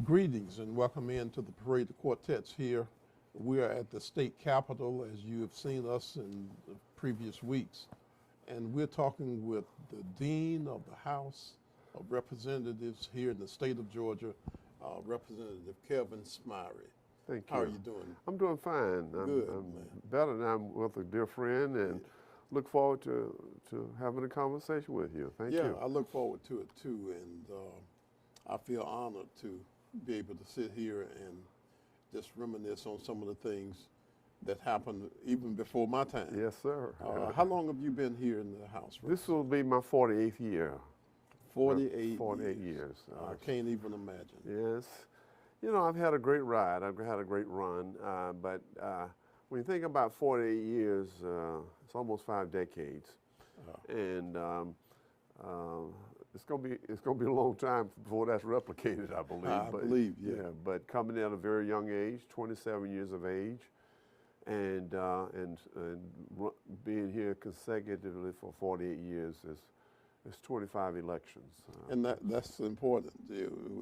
Greetings and welcome into the Parade of Quartets here. We are at the state capitol, as you have seen us in the previous weeks, and we're talking with the Dean of the House of Representatives here in the state of Georgia, Representative Kevin Smyre. Thank you. How are you doing? I'm doing fine. Good, I'm man. better than I'm with a dear friend, and look forward to having a conversation with you. Thank you. Yeah, I look forward to it too, and I feel honored to be able to sit here and just reminisce on some of the things that happened even before my time. Yes, sir. How long have you been here in the House? This will be my 48th year. 48 years. I can't even imagine. Yes. You know, I've had a great ride. I've had a great run. But when you think about 48 years, it's almost 5 decades. And it's gonna be a long time before that's replicated, I believe. I believe, yeah. But coming at a very young age, 27 years of age, and being here consecutively for 48 years is 25 elections. And that's important.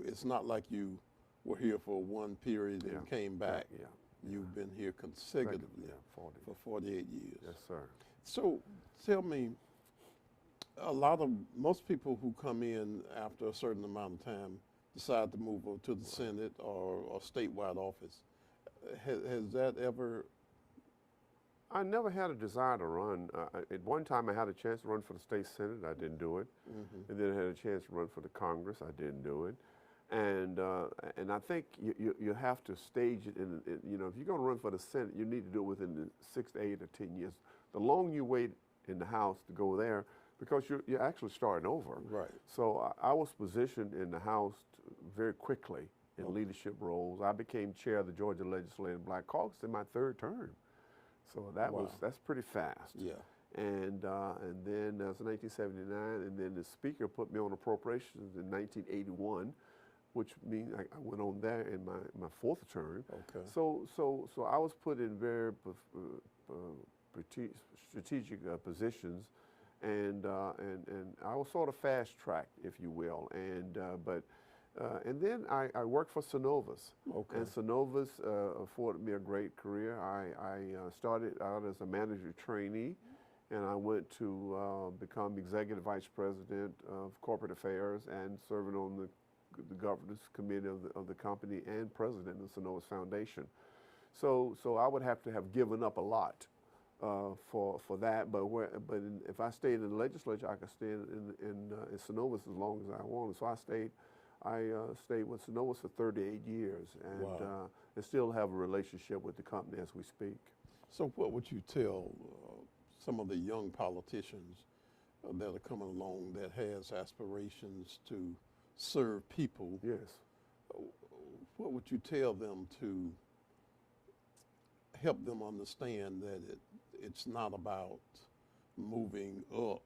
It's not like you were here for one period and came back. Yeah. You've been here consecutively for 48 years. Yes, sir. So tell me, most people who come in after a certain amount of time decide to move over to the Senate or statewide office. Has that ever? I never had a desire to run. At one time, I had a chance to run for the state Senate. I didn't do it. And then I had a chance to run for the Congress. I didn't do it. And I think you have to stage it. If you're going to run for the Senate, you need to do it within the 6 to 8 or 10 years. The longer you wait in the House to go there, because you're actually starting over. Right. So I was positioned in the House very quickly in leadership roles. I became chair of the Georgia Legislative Black Caucus in my 3rd term. So that's pretty fast. Yeah. And then that was 1979, and then the Speaker put me on appropriations in 1981, which means I went on there in my 4th term. Okay. So I was put in very strategic positions, and I was sort of fast-tracked, if you will, and then I worked for Synovus. Okay. And Synovus afforded me a great career. I started out as a manager trainee, and I went to become executive vice president of corporate affairs and serving on the governance committee of the company and president of the Synovus Foundation. So I would have to have given up a lot for that, if I stayed in the legislature, I could stay in Synovus as long as I wanted. So I stayed with Synovus for 38 years, and still have a relationship with the company as we speak. So what would you tell some of the young politicians that are coming along that has aspirations to serve people? Yes. What would you tell them to help them understand that it's not about moving up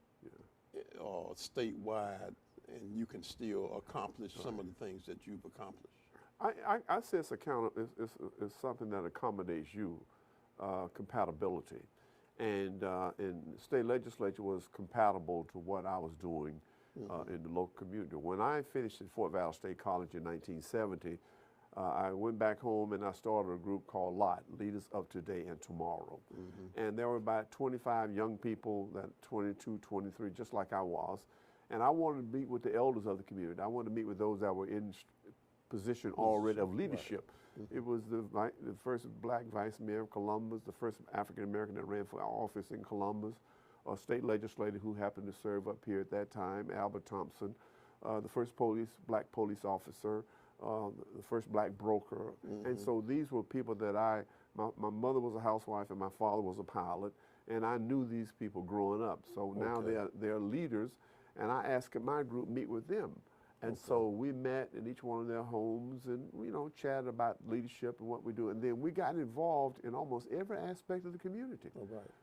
or statewide, and you can still accomplish some of the things that you've accomplished? I say it's something that accommodates you, compatibility. And state legislature was compatible to what I was doing in the local community. When I finished at Fort Valley State College in 1970, I went back home and I started a group called LOT, Leaders of Today and Tomorrow. And there were about 25 young people, 22, 23, just like I was. And I wanted to meet with the elders of the community. I wanted to meet with those that were in position already of leadership. It was the first black vice mayor of Columbus, the first African American that ran for office in Columbus, a state legislator who happened to serve up here at that time, Albert Thompson, the first black police officer, the first black broker. And so these were people that my mother was a housewife and my father was a pilot, and I knew these people growing up. So now they're leaders, and I asked my group meet with them. And so we met in each one of their homes and, chatted about leadership and what we do. And then we got involved in almost every aspect of the community.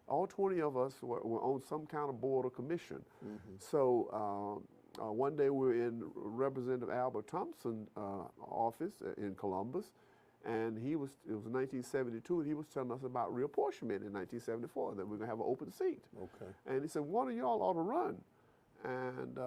All 20 of us were on some kind of board or commission. So one day we were in Representative Albert Thompson's office in Columbus, and it was 1972, and he was telling us about reapportionment in 1974, that we're going to have an open seat. And he said, one of y'all ought to run. And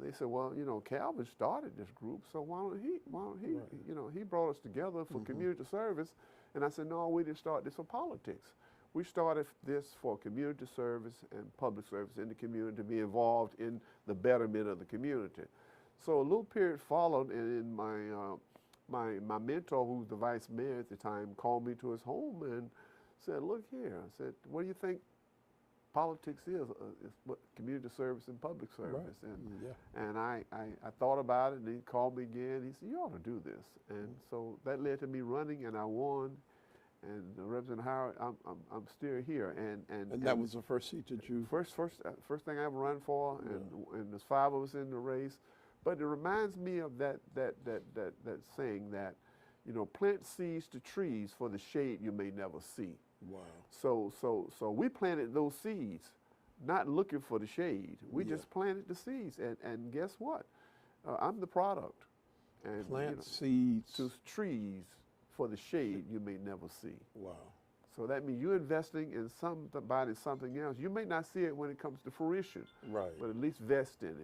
they said, well, you know, Calvin started this group, so why don't he, Right. you know, he brought us together for community service. And I said, no, we didn't start this for politics. We started this for community service and public service in the community, to be involved in the betterment of the community. So a little period followed, and in my mentor, who was the vice mayor at the time, called me to his home and said, look here. I said, what do you think politics is what community service and public service. Right. And I thought about it, and he called me again. He said, you ought to do this. And so that led to me running, and I won. And Representative Howard, I'm still here. And that was the first seat that you... First thing I ever run for, and there's 5 of us in the race. But it reminds me of that saying that, you know, plant seeds to trees for the shade you may never see. Wow. So we planted those seeds, not looking for the shade. We just planted the seeds, and guess what? I'm the product. And Plant seeds to trees for the shade you may never see. Wow. So that means you're investing in somebody, something else. You may not see it when it comes to fruition, Right. but at least vest in